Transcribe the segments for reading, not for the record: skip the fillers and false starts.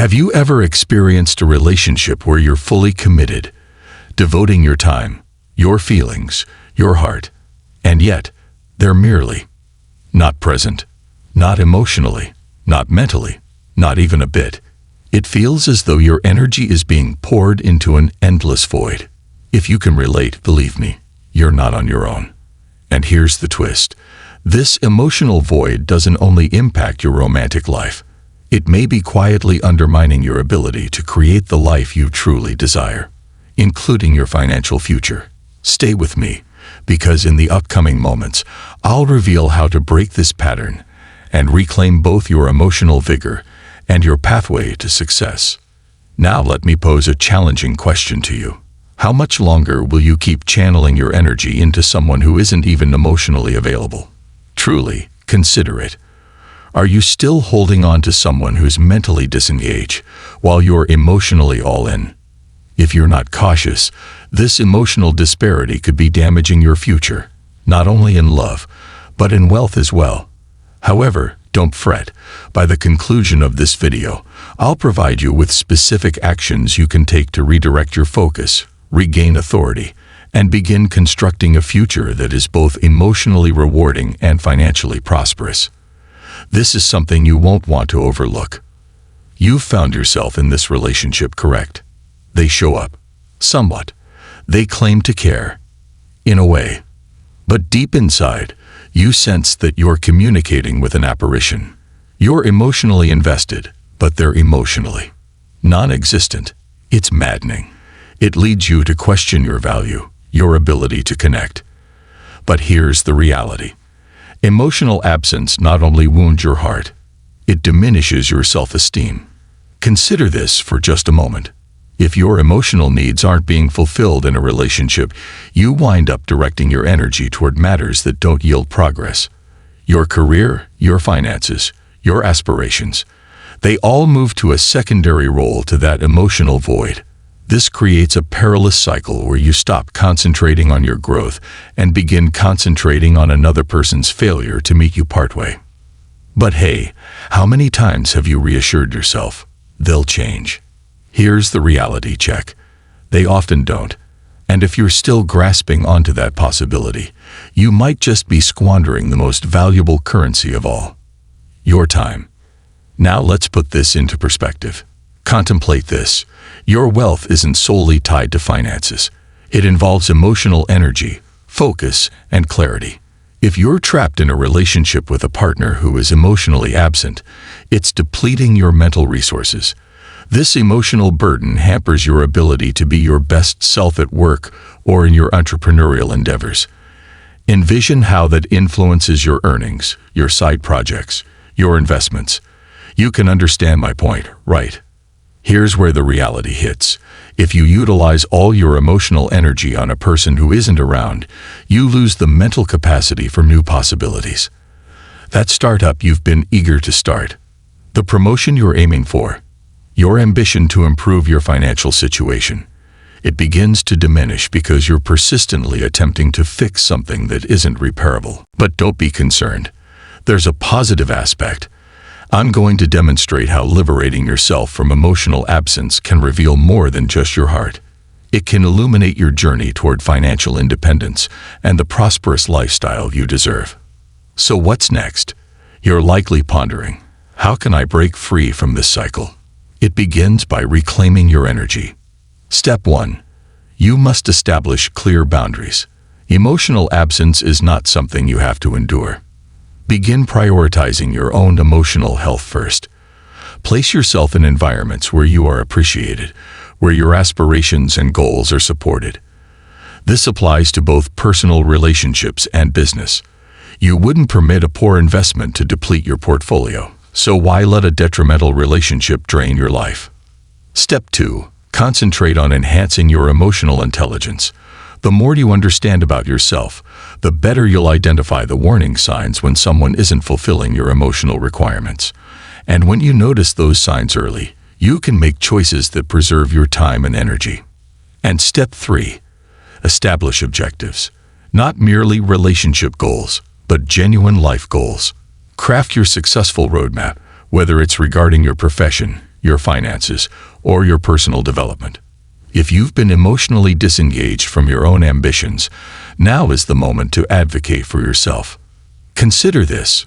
Have you ever experienced a relationship where you're fully committed, devoting your time, your feelings, your heart, and yet they're merely not present, not emotionally, not mentally, not even a bit? It feels as though your energy is being poured into an endless void. If you can relate, believe me, you're not on your own. And here's the twist. This emotional void doesn't only impact your romantic life. It may be quietly undermining your ability to create the life you truly desire, including your financial future. Stay with me, because in the upcoming moments, I'll reveal how to break this pattern and reclaim both your emotional vigor and your pathway to success. Now let me pose a challenging question to you. How much longer will you keep channeling your energy into someone who isn't even emotionally available? Truly, consider it. Are you still holding on to someone who's mentally disengaged while you're emotionally all in? If you're not cautious, this emotional disparity could be damaging your future, not only in love, but in wealth as well. However, don't fret. By the conclusion of this video, I'll provide you with specific actions you can take to redirect your focus, regain authority, and begin constructing a future that is both emotionally rewarding and financially prosperous. This is something you won't want to overlook. You've found yourself in this relationship, correct? They show up. Somewhat. They claim to care. In a way. But deep inside, you sense that you're communicating with an apparition. You're emotionally invested, but they're emotionally non-existent. It's maddening. It leads you to question your value, your ability to connect. But here's the reality. Emotional absence not only wounds your heart, it diminishes your self-esteem. Consider this for just a moment. If your emotional needs aren't being fulfilled in a relationship, you wind up directing your energy toward matters that don't yield progress. Your career, your finances, your aspirations, they all move to a secondary role to that emotional void. This creates a perilous cycle where you stop concentrating on your growth and begin concentrating on another person's failure to meet you partway. But hey, how many times have you reassured yourself they'll change? Here's the reality check. They often don't. And if you're still grasping onto that possibility, you might just be squandering the most valuable currency of all, your time. Now let's put this into perspective. Contemplate this. Your wealth isn't solely tied to finances. It involves emotional energy, focus, and clarity. If you're trapped in a relationship with a partner who is emotionally absent, it's depleting your mental resources. This emotional burden hampers your ability to be your best self at work or in your entrepreneurial endeavors. Envision how that influences your earnings, your side projects, your investments. You can understand my point, right? Here's where the reality hits. If you utilize all your emotional energy on a person who isn't around, you lose the mental capacity for new possibilities. That startup you've been eager to start, the promotion you're aiming for, your ambition to improve your financial situation, it begins to diminish because you're persistently attempting to fix something that isn't repairable. But don't be concerned. There's a positive aspect. I'm going to demonstrate how liberating yourself from emotional absence can reveal more than just your heart. It can illuminate your journey toward financial independence and the prosperous lifestyle you deserve. So what's next? You're likely pondering, how can I break free from this cycle? It begins by reclaiming your energy. Step 1. You must establish clear boundaries. Emotional absence is not something you have to endure. Begin prioritizing your own emotional health first. Place yourself in environments where you are appreciated, where your aspirations and goals are supported. This applies to both personal relationships and business. You wouldn't permit a poor investment to deplete your portfolio, so why let a detrimental relationship drain your life? Step 2. Concentrate on enhancing your emotional intelligence. The more you understand about yourself, the better you'll identify the warning signs when someone isn't fulfilling your emotional requirements. And when you notice those signs early, you can make choices that preserve your time and energy. And step 3. Establish objectives. Not merely relationship goals, but genuine life goals. Craft your successful roadmap, whether it's regarding your profession, your finances, or your personal development. If you've been emotionally disengaged from your own ambitions, now is the moment to advocate for yourself. Consider this.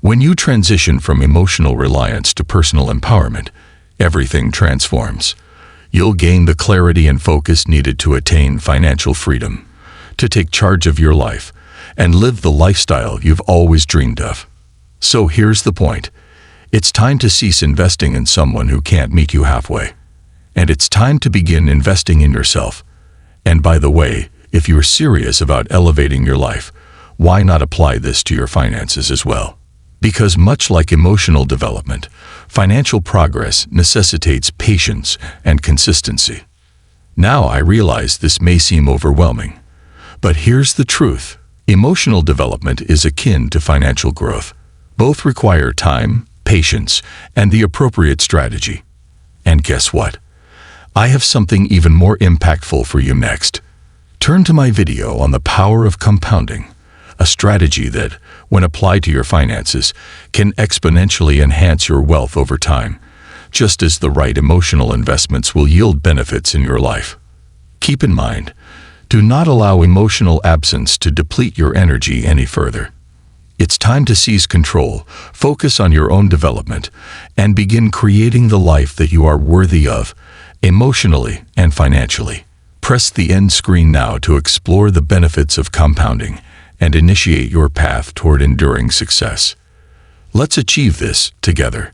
When you transition from emotional reliance to personal empowerment, everything transforms. You'll gain the clarity and focus needed to attain financial freedom, to take charge of your life, and live the lifestyle you've always dreamed of. So here's the point. It's time to cease investing in someone who can't meet you halfway. And it's time to begin investing in yourself. And by the way, if you're serious about elevating your life, why not apply this to your finances as well? Because much like emotional development, financial progress necessitates patience and consistency. Now I realize this may seem overwhelming, but here's the truth. Emotional development is akin to financial growth. Both require time, patience, and the appropriate strategy. And guess what? I have something even more impactful for you next. Turn to my video on the power of compounding, a strategy that, when applied to your finances, can exponentially enhance your wealth over time, just as the right emotional investments will yield benefits in your life. Keep in mind, do not allow emotional absence to deplete your energy any further. It's time to seize control, focus on your own development, and begin creating the life that you are worthy of, emotionally and financially. Press the end screen now to explore the benefits of compounding and initiate your path toward enduring success. Let's achieve this together.